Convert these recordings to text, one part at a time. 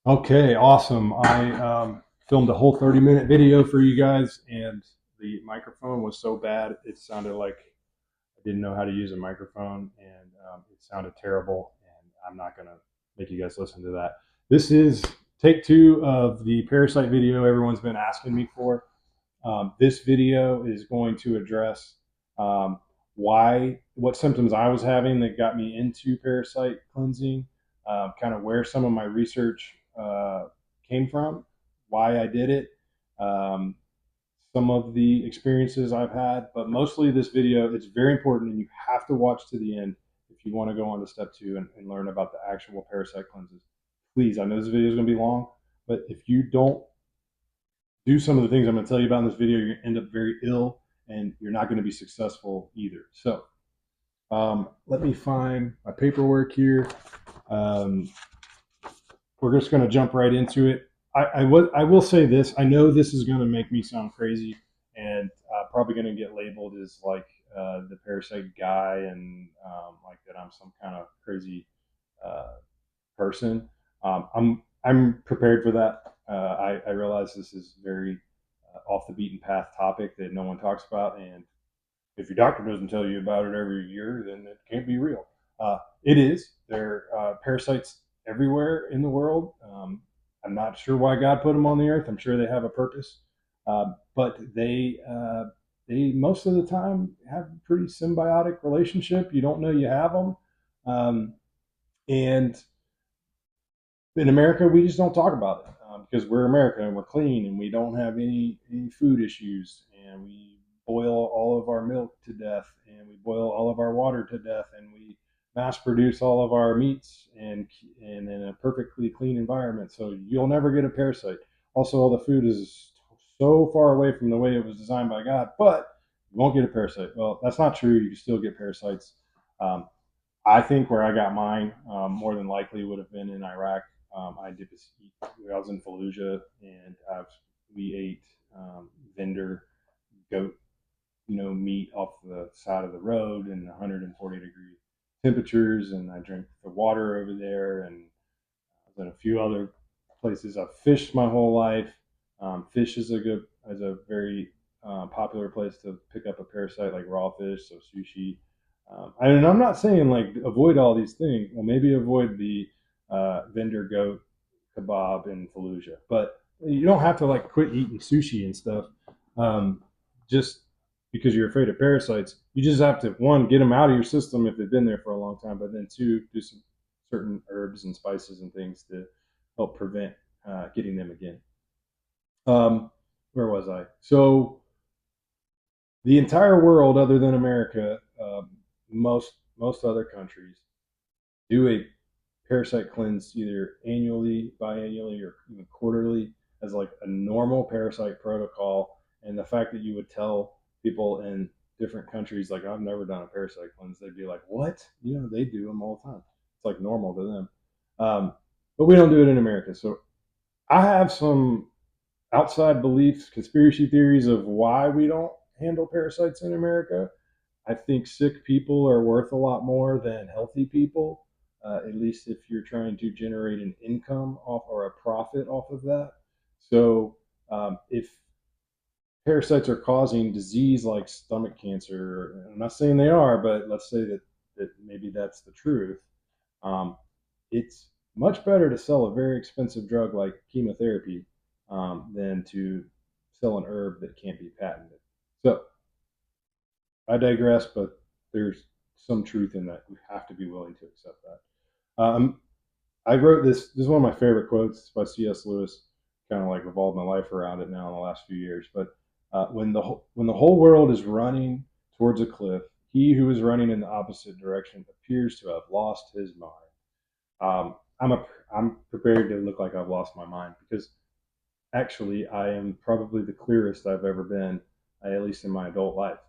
Okay, awesome. I filmed a whole 30-minute video for you guys, and the microphone was so bad it sounded like I didn't know how to use a microphone, and it sounded terrible. And I'm not going to make you guys listen to that. This is take two of the Parasite video everyone's been asking me for. This video is going to address um, what symptoms I was having that got me into parasite cleansing, kind of where some of my research came from, why I did it, um, some of the experiences I've had. But mostly this video, it's very important, and you have to watch to the end if you want to go on to step two and learn about the actual parasite cleanses. Please, I know this video is going to be long, but if you don't do some of the things I'm going to tell you about in this video, you're going to end up very ill and you're not going to be successful either. So let me find my paperwork here. Um, we're just going to jump right into it. I will say this. I know this is going to make me sound crazy and probably going to get labeled as like the parasite guy and like that I'm some kind of crazy uh, person. I'm prepared for that. I realize this is very off the beaten path topic that no one talks about, and if your doctor doesn't tell you about it every year, then it can't be real. It is. There are parasites everywhere in the world. I'm not sure why God put them on the earth. I'm sure they have a purpose, but they most of the time have a pretty symbiotic relationship. You don't know you have them, and in America, we just don't talk about it because we're America and we're clean and we don't have any food issues and we boil all of our milk to death and we boil all of our water to death and we mass produce all of our meats and in a perfectly clean environment. So you'll never get a parasite. Also, all the food is so far away from the way it was designed by God, but you won't get a parasite. Well, that's not true. You can still get parasites. Um, I think where I got mine more than likely would have been in Iraq. I did this. I was in Fallujah, and we ate vendor goat, meat off the side of the road in 140-degree temperatures, and I drank the water over there, and I was in a few other places. I've fished my whole life. Fish is a very popular place to pick up a parasite like raw fish, so sushi. And I'm not saying like avoid all these things. Well, maybe avoid the vendor goat kebab in Fallujah, but you don't have to like quit eating sushi and stuff um, just because you're afraid of parasites. You just have to one get them out of your system if they've been there for a long time, but then two do some certain herbs and spices and things to help prevent getting them again. Where was I? So the entire world, other than America, most other countries do a parasite cleanse either annually, biannually, or even quarterly as like a normal parasite protocol. And the fact that you would tell people in different countries like I've never done a parasite cleanse, they'd be like, "What? They do them all the time. It's like normal to them." But we don't do it in America. So I have some outside beliefs, conspiracy theories of why we don't handle parasites in America. I think sick people are worth a lot more than healthy people, at least if you're trying to generate an income off or a profit off of that. So, if parasites are causing disease like stomach cancer, I'm not saying they are, but let's say that maybe that's the truth. Um, it's much better to sell a very expensive drug like chemotherapy than to sell an herb that can't be patented. So I digress, but there's some truth in that. We have to be willing to accept that. I wrote this. This is one of my favorite quotes by C.S. Lewis. Kind of like revolved my life around it now in the last few years. But when the whole world is running towards a cliff, he who is running in the opposite direction appears to have lost his mind. Um, I'm prepared to look like I've lost my mind because actually I am probably the clearest I've ever been, at least in my adult life.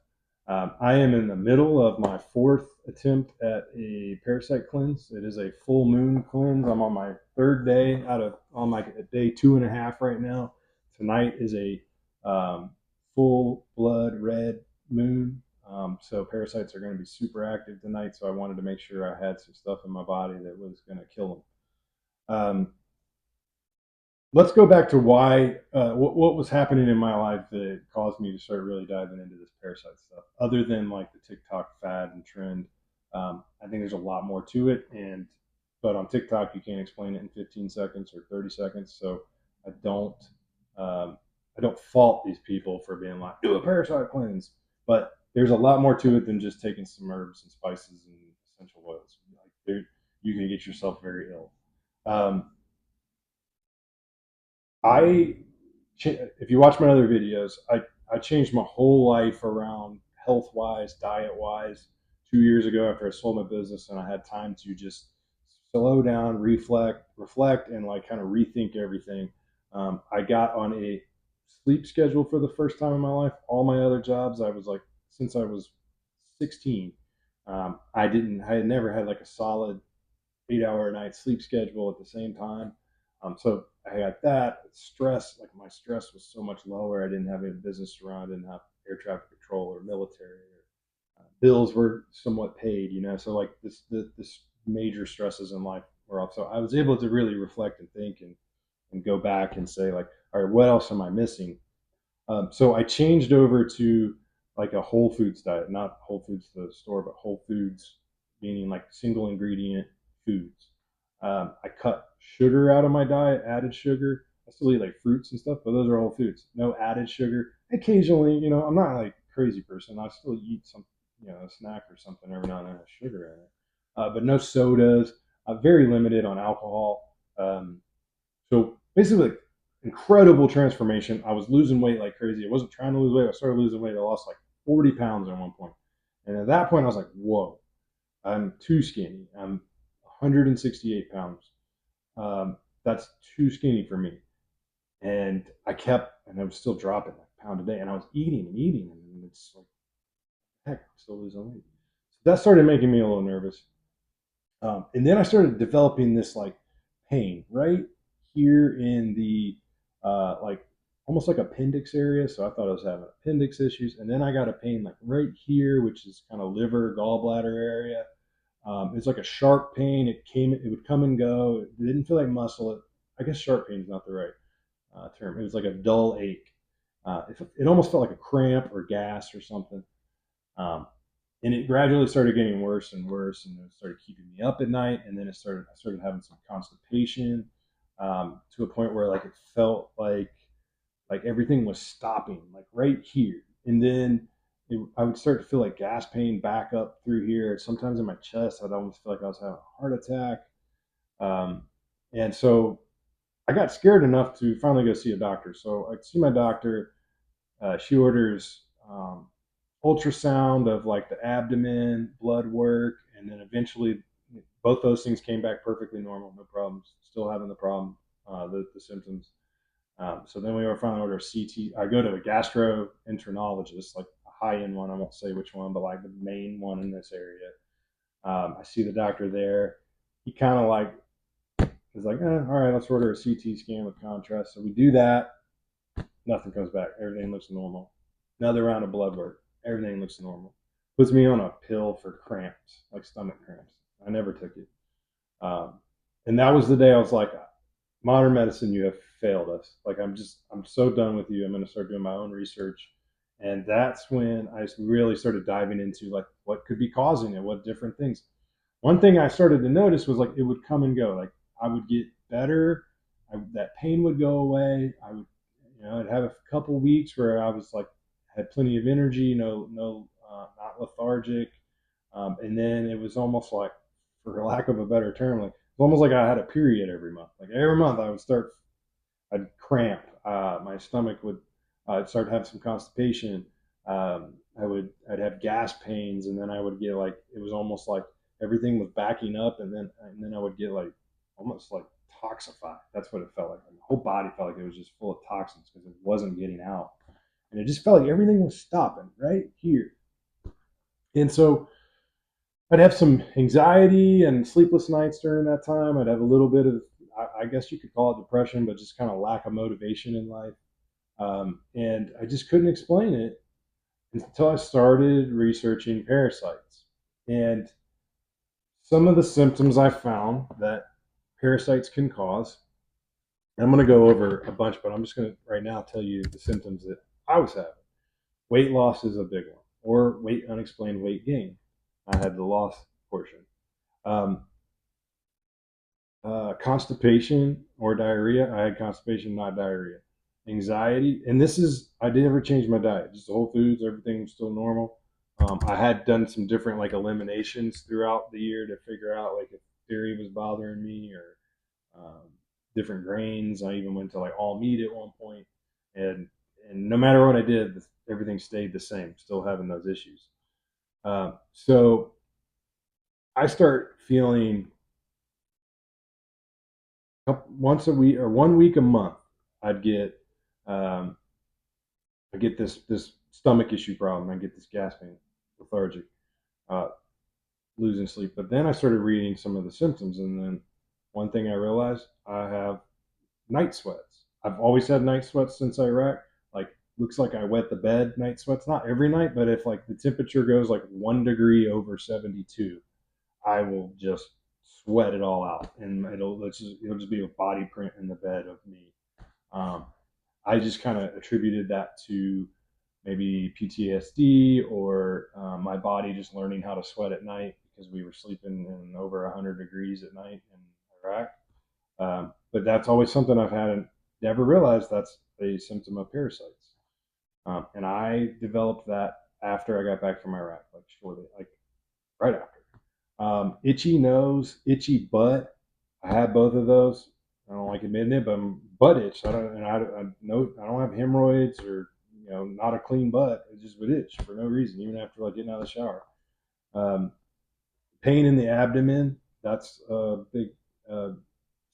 I am in the middle of my fourth attempt at a parasite cleanse. It is a full moon cleanse. I'm on my third day on my day 2.5 right now. Tonight is a full blood red moon. So parasites are going to be super active tonight. So I wanted to make sure I had some stuff in my body that was going to kill them. let's go back to why what was happening in my life that caused me to start really diving into this parasite stuff. Other than like the TikTok fad and trend, I think there's a lot more to it. And but on TikTok, you can't explain it in 15 seconds or 30 seconds. So I don't um, I don't fault these people for being like do a parasite cleanse. But there's a lot more to it than just taking some herbs and spices and essential oils. Like you can get yourself very ill. Um, I if you watch my other videos, I changed my whole life around health wise, diet wise. 2 years ago, after I sold my business and I had time to just slow down, reflect, and like kind of rethink everything. I got on a sleep schedule for the first time in my life. All my other jobs, I was like since I was 16. I had never had like a solid 8 hour a night sleep schedule at the same time. So I got that stress. Like my stress was so much lower. I didn't have any business to run. I didn't have air traffic control or military. Bills were somewhat paid, you know. So like this major stresses in life were off. So I was able to really reflect and think and go back and say like, all right, what else am I missing? So I changed over to like a whole foods diet, not Whole Foods the store, but whole foods, meaning like single ingredient foods. I cut sugar out of my diet, added sugar. I still eat like fruits and stuff, but those are whole foods. No added sugar. Occasionally, you know, I'm not like a crazy person. I still eat some, you know, a snack or something every now and then has sugar in it. But no sodas. Very limited on alcohol. So basically, like, incredible transformation. I was losing weight like crazy. I wasn't trying to lose weight. I started losing weight. I lost like 40 pounds at one point. And at that point, I was like, whoa, I'm too skinny. I'm 168 pounds. That's too skinny for me. And I was still dropping like a pound a day. And I was eating and eating. And it's like, heck, I'm still losing weight. So that started making me a little nervous. And then I started developing this like pain right here in the like almost like appendix area. So I thought I was having appendix issues, and then I got a pain like right here, which is kind of liver gallbladder area. It's like a sharp pain. It would come and go. It didn't feel like muscle. I guess sharp pain is not the right term. It was like a dull ache. It almost felt like a cramp or gas or something. Um, and it gradually started getting worse and worse, and it started keeping me up at night. And then I started having some constipation to a point where like it felt like everything was stopping, like right here. And then I would start to feel like gas pain back up through here. Sometimes in my chest, I'd almost feel like I was having a heart attack. Um, and so I got scared enough to finally go see a doctor. So I see my doctor. She orders ultrasound of like the abdomen, blood work, and then eventually both those things came back perfectly normal, no problems. Still having the problem, the symptoms. So then we were finally order a CT. I go to a gastroenterologist, like a high end one. I won't say which one, but like the main one in this area. I see the doctor there. He kind of like is like, all right, let's order a CT scan with contrast. So we do that. Nothing comes back. Everything looks normal. Another round of blood work. Everything looks normal. Puts me on a pill for cramps, like stomach cramps. I never took it. Um, and that was the day I was like, modern medicine, you have failed us. Like, I'm so done with you. I'm going to start doing my own research. And that's when I really started diving into like what could be causing it, what different things. One thing I started to notice was like it would come and go. Like I would get better, that pain would go away. I would, you know, I'd have a couple weeks where I was like had plenty of energy, not lethargic, and then it was almost like, for lack of a better term, like it's almost like I had a period every month. Like every month I would start, I'd cramp, my stomach would, I'd start having some constipation. I'd have gas pains, and then I would get like it was almost like everything was backing up, and then I would get like almost like toxified. That's what it felt like. My whole body felt like it was just full of toxins because it wasn't getting out, and it just felt like everything was stopping right here. And so I'd have some anxiety and sleepless nights during that time. I'd have a little bit of, I guess you could call it depression, but just kind of lack of motivation in life. And I just couldn't explain it until I started researching parasites. And some of the symptoms I found that parasites can cause I'm going to go over a bunch, but I'm just going to right now tell you the symptoms that I was having. Weight loss is a big one, or unexplained weight gain. I had the loss portion. Um, Constipation or diarrhea. I had constipation, not diarrhea. Anxiety, and this is I did never change my diet. Just Whole Foods, everything was still normal. I had done some different like eliminations throughout the year to figure out like if dairy was bothering me or different grains. I even went to like all meat at one point, and and no matter what I did, everything stayed the same. Still having those issues. So I start feeling once a week or 1 week a month. I'd get um, I get this stomach issue problem. I get this gasping, lethargic, uh, losing sleep. But then I started reading some of the symptoms, and then one thing I realized I have night sweats. I've always had night sweats since Iraq. Like looks like I wet the bed night sweats. Not every night, but if like the temperature goes like 1 degree over 72, I will just sweat it all out, and it'll just be a body print in the bed of me. Um, I just kind of attributed that to maybe PTSD or my body just learning how to sweat at night because we were sleeping in over 100 degrees at night in Iraq. But that's always something I've had and never realized that's a symptom of parasites. And I developed that after I got back from Iraq, like shortly, like right after. Itchy nose, itchy butt. I had both of those. I don't like admitting it, but I'm butt itch. I don't have hemorrhoids or not a clean butt. It just would itch for no reason, even after like getting out of the shower. Um, Pain in the abdomen. That's a big uh,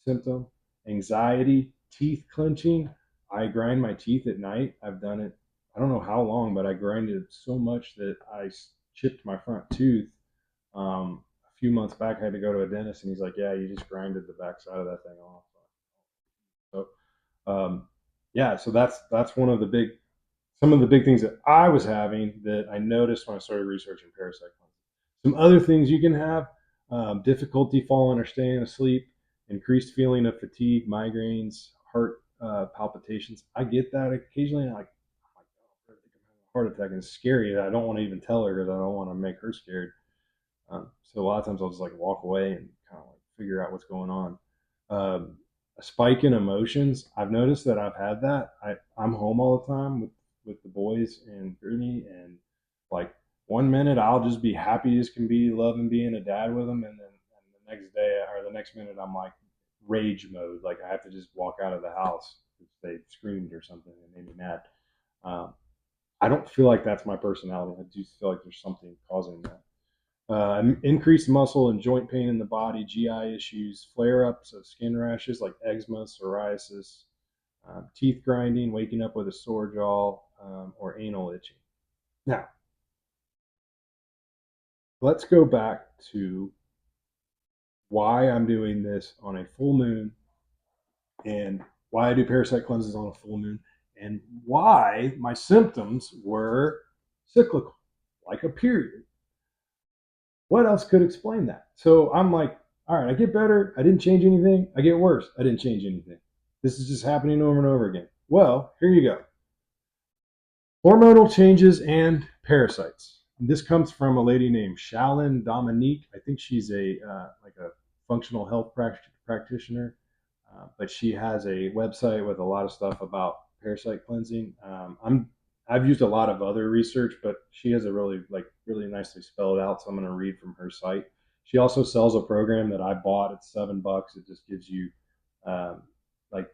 symptom. Anxiety, teeth clenching. I grind my teeth at night. I've done it. I don't know how long, but I grinded so much that I chipped my front tooth a few months back. I had to go to a dentist, and he's like, "Yeah, you just grinded the backside of that thing off." So, yeah, so that's one of the big, some of the big things that I was having that I noticed when I started researching parasite cleansing. Some other things you can have: difficulty falling or staying asleep, increased feeling of fatigue, migraines, heart palpitations. I get that occasionally. Like, oh my God, I think I'm having a heart attack, and it's scary. I don't want to even tell her because I don't want to make her scared. So a lot of times I'll just like walk away and kind of like figure out what's going on. A spike in emotions. I've noticed that I've had that. I'm home all the time with the boys and Brittany, and like 1 minute I'll just be happy as can be, loving being a dad with them, and the next day or the next minute I'm like rage mode. Like I have to just walk out of the house if they screamed or something and made me mad. Um, I don't feel like that's my personality. I do feel like there's something causing that. Increased muscle and joint pain in the body, GI issues, flare ups of skin rashes like eczema, psoriasis, teeth grinding, waking up with a sore jaw, or anal itching. Now, let's go back to why I'm doing this on a full moon and why I do parasite cleanses on a full moon and why my symptoms were cyclical, like a period. What else could explain that? So I'm like, all right, I get better. I didn't change anything. I get worse. I didn't change anything. This is just happening over and over again. Well, here you go. Hormonal changes and parasites. This comes from a lady named Shalyn Dominique. I think she's a like a functional health practitioner, but she has a website with a lot of stuff about parasite cleansing. I've used a lot of other research, but she has a really nicely spelled out. So I'm going to read from her site. She also sells a program that I bought. It's $7. It just gives you um, like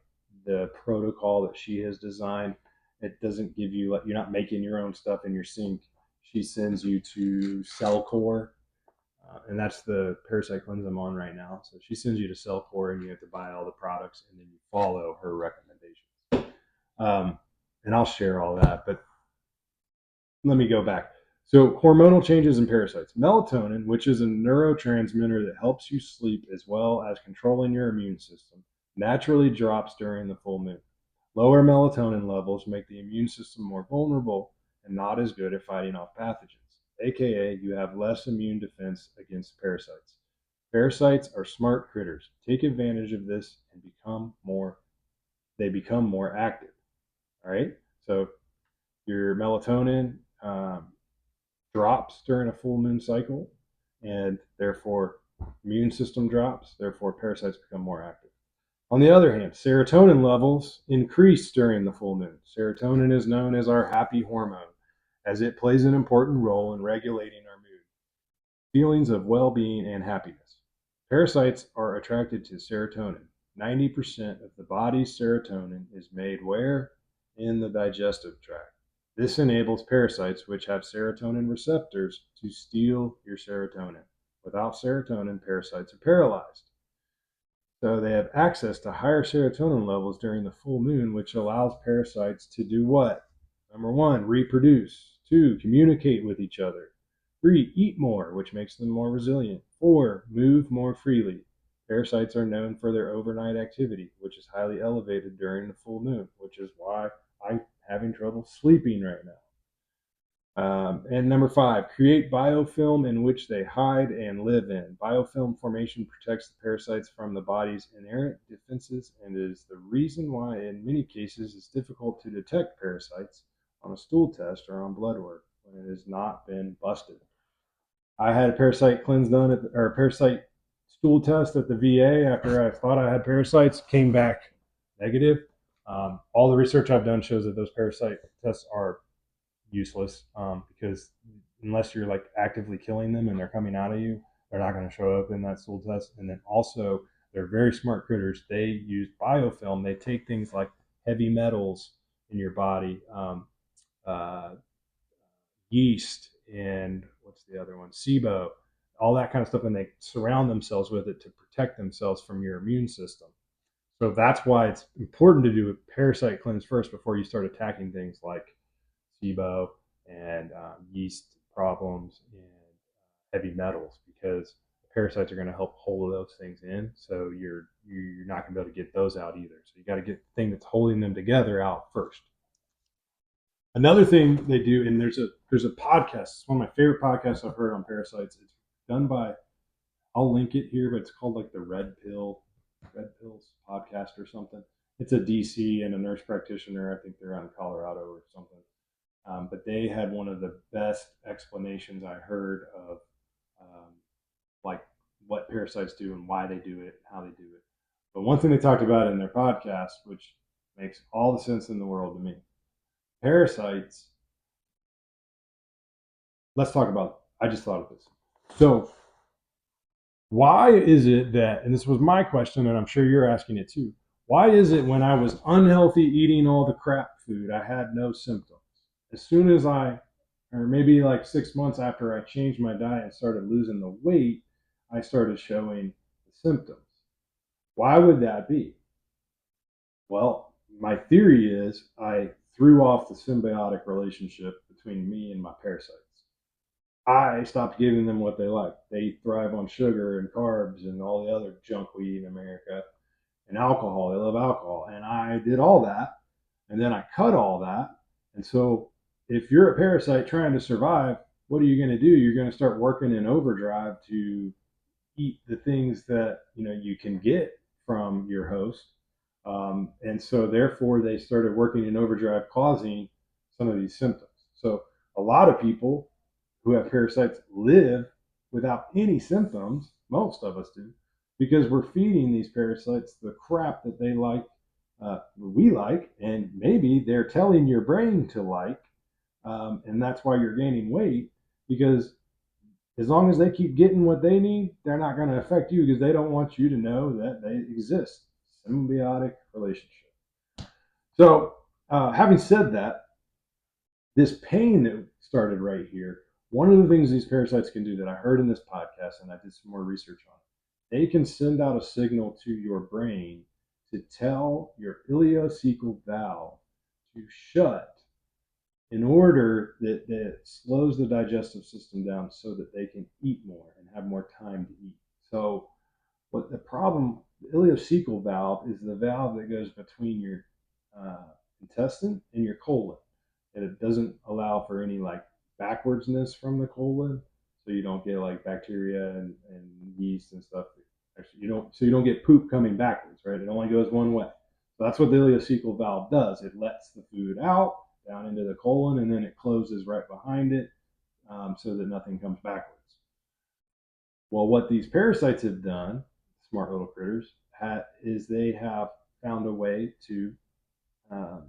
the protocol that she has designed. It doesn't give you like you're not making your own stuff in your sink. She sends you to Cellcore, and that's the parasite cleanse I'm on right now. So she sends you to Cellcore, and you have to buy all the products, and then you follow her recommendations. Um, and I'll share all that, but let me go back. So hormonal changes in parasites. Melatonin, which is a neurotransmitter that helps you sleep as well as controlling your immune system, naturally drops during the full moon. Lower melatonin levels make the immune system more vulnerable and not as good at fighting off pathogens, aka you have less immune defense against parasites. Parasites are smart critters. Take advantage of this and become more they become more active. All right. So your melatonin drops during a full moon cycle, and therefore immune system drops. Therefore, parasites become more active. On the other hand, serotonin levels increase during the full moon. Serotonin is known as our happy hormone, as it plays an important role in regulating our mood, feelings of well being, and happiness. Parasites are attracted to serotonin. 90% of the body's serotonin is made where? In the digestive tract. This enables parasites, which have serotonin receptors, to steal your serotonin. Without serotonin, parasites are paralyzed. So they have access to higher serotonin levels during the full moon, which allows parasites to do what? Number one, reproduce. Two, communicate with each other. Three, eat more, which makes them more resilient. Four, move more freely. Parasites are known for their overnight activity, which is highly elevated during the full moon, which is why I'm having trouble sleeping right now. And number five, create biofilm in which they hide and live in. Biofilm formation protects the parasites from the body's inherent defenses and is the reason why, in many cases, it's difficult to detect parasites on a stool test or on blood work when it has not been busted. I had a parasite cleanse done or a parasite stool test at the VA after I thought I had parasites, came back negative. All the research I've done shows that those parasite tests are useless because unless you're like actively killing them and they're coming out of you, they're not going to show up in that stool test. And then also, they're very smart critters. They use biofilm. They take things like heavy metals in your body, uh, yeast, and what's the other one? SIBO, all that kind of stuff, and they surround themselves with it to protect themselves from your immune system. So that's why it's important to do a parasite cleanse first before you start attacking things like SIBO and yeast problems and heavy metals, because parasites are going to help hold those things in. So you're not going to be able to get those out either. So you got to get the thing that's holding them together out first. Another thing they do, and there's a podcast. It's one of my favorite podcasts I've heard on parasites. It's done by, I'll link it here, but it's called like the Red Pills podcast or something. It's a DC and a nurse practitioner. I think they're out in Colorado or something. But they had one of the best explanations I heard of um, like what parasites do and why they do it, and how they do it. But one thing they talked about in their podcast, which makes all the sense in the world to me, parasites. Let's talk about. I just thought of this. So why is it that, and this was my question, and I'm sure you're asking it too, why is it when I was unhealthy eating all the crap food, I had no symptoms? As soon as or maybe like 6 months after I changed my diet and started losing the weight, I started showing the symptoms. Why would that be? Well, my theory is I threw off the symbiotic relationship between me and my parasites. I stopped giving them what they like. They thrive on sugar and carbs and all the other junk we eat in America and alcohol. They love alcohol. And I did all that. And then I cut all that. And so if you're a parasite trying to survive, what are you going to do? You're going to start working in overdrive to eat the things that you can get from your host. And so therefore they started working in overdrive, causing some of these symptoms. So a lot of people who have parasites live without any symptoms. Most of us do, because we're feeding these parasites the crap that they like, we like, and maybe they're telling your brain to like, and that's why you're gaining weight, because as long as they keep getting what they need, they're not going to affect you because they don't want you to know that they exist. Symbiotic relationship. So, having said that, this pain that started right here, one of the things these parasites can do that I heard in this podcast, and I did some more research on it, they can send out a signal to your brain to tell your ileocecal valve to shut in order that slows the digestive system down so that they can eat more and have more time to eat. So, what the problem, the ileocecal valve is the valve that goes between your intestine and your colon, and it doesn't allow for any like backwardsness from the colon, so you don't get like bacteria and yeast and stuff. Actually, you don't. So you don't get poop coming backwards, right? It only goes one way. So that's what the ileocecal valve does. It lets the food out down into the colon, and then it closes right behind it, so that nothing comes backwards. Well, what these parasites have done, smart little critters, is they have found a way to um,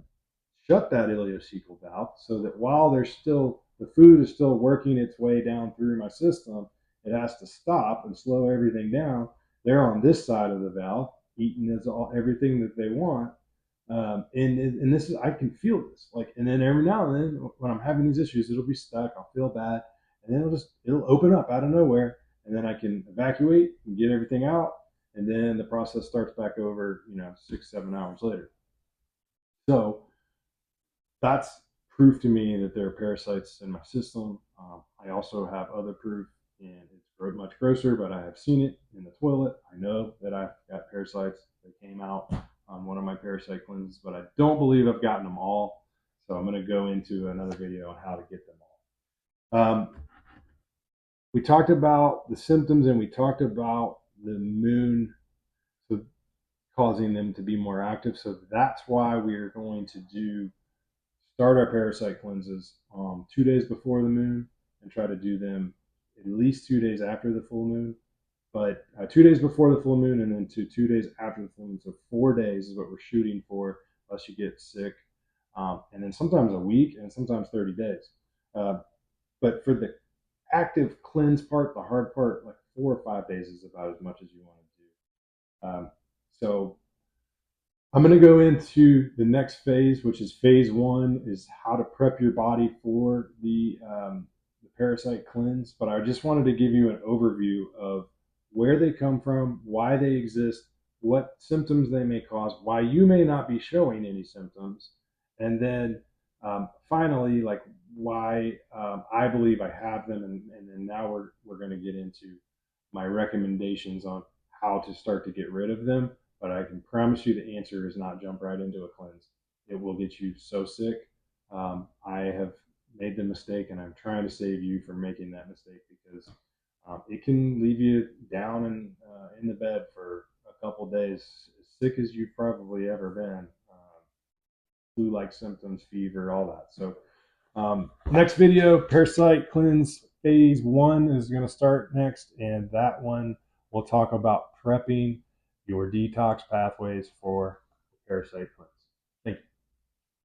shut that ileocecal valve so that while the food is still working its way down through my system, it has to stop and slow everything down. They're on this side of the valve, eating everything that they want. And this is, I can feel this, like, and then every now and then when I'm having these issues, it'll be stuck. I'll feel bad, and then it'll open up out of nowhere, and then I can evacuate and get everything out, and then the process starts back over. 6-7 hours later. So that's proof to me that there are parasites in my system. I also have other proof, and it's much grosser, but I have seen it in the toilet. I know that I've got parasites that came out on one of my parasite cleanses, but I don't believe I've gotten them all. So I'm going to go into another video on how to get them all. We talked about the symptoms, and we talked about the moon, so causing them to be more active. So that's why we're going to start our parasite cleanses 2 days before the moon and try to do them at least 2 days after the full moon. But 2 days before the full moon, and then 2 days after the full moon. So 4 days is what we're shooting for, unless you get sick. And then sometimes a week, and sometimes 30 days. But for the active cleanse part, the hard part, like 4 or 5 days is about as much as you want to do. So I'm going to go into the next phase, which is phase one, is how to prep your body for the parasite cleanse. But I just wanted to give you an overview of where they come from, why they exist, what symptoms they may cause, why you may not be showing any symptoms, and then finally, like, why I believe I have them, and then now we're going to get into my recommendations on how to start to get rid of them. But I can promise you the answer is not jump right into a cleanse. It will get you so sick. I have made the mistake, and I'm trying to save you from making that mistake, because it can leave you down and in the bed for a couple days, as sick as you've probably ever been. Flu-like symptoms, fever, all that. So next video, parasite cleanse phase one is going to start next, and that one will talk about prepping your detox pathways for parasite cleanse.